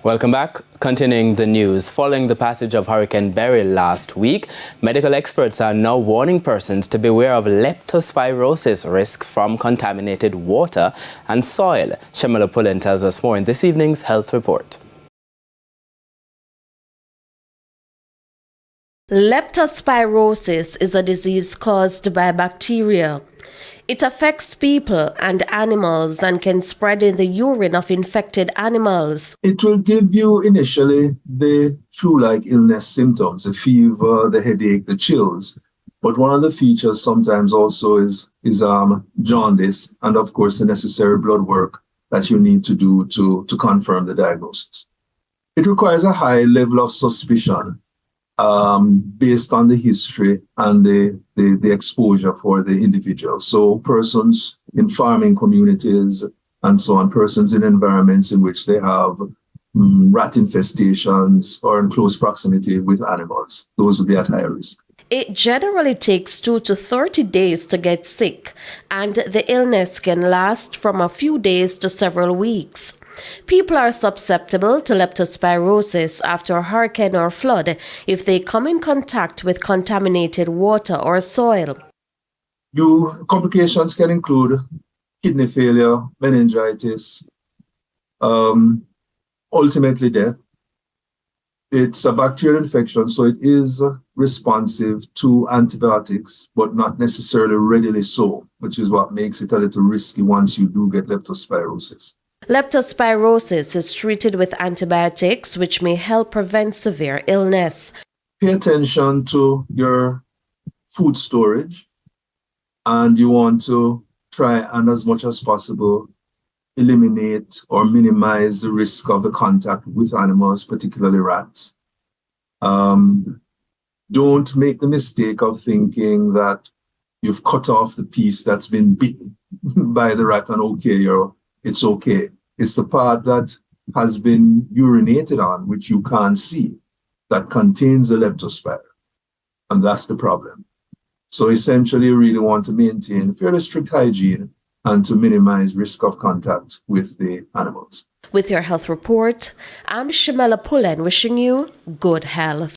Welcome back. Continuing the news, following the passage of Hurricane Beryl last week, medical experts are now warning persons to beware of leptospirosis risks from contaminated water and soil. Shamila Pullen tells us more in this evening's health report. Leptospirosis is a disease caused by bacteria. It affects people and animals and can spread in the urine of infected animals. It will give you initially the flu-like illness symptoms, the fever, the headache, the chills. But one of the features sometimes also is jaundice and, of course, the necessary blood work that you need to do to confirm the diagnosis. It requires a high level of suspicion based on the history and the exposure for the individual. So persons in farming communities and so on, persons in environments in which they have rat infestations or in close proximity with animals, those would be at high risk. It generally takes 2 to 30 days to get sick, and the illness can last from a few days to several weeks. People are susceptible to leptospirosis after a hurricane or flood if they come in contact with contaminated water or soil. Complications can include kidney failure, meningitis, ultimately death. It's a bacterial infection, so it is responsive to antibiotics, but not necessarily readily so, which is what makes it a little risky once you do get leptospirosis. Leptospirosis is treated with antibiotics, which may help prevent severe illness. Pay attention to your food storage, and you want to try and as much as possible eliminate or minimize the risk of the contact with animals, particularly rats. Don't make the mistake of thinking that you've cut off the piece that's been bitten by the rat and it's okay. It's the part that has been urinated on, which you can't see, that contains the leptospire. And that's the problem. So essentially, you really want to maintain fairly strict hygiene and to minimize risk of contact with the animals. With your health report, I'm Shamila Pullen wishing you good health.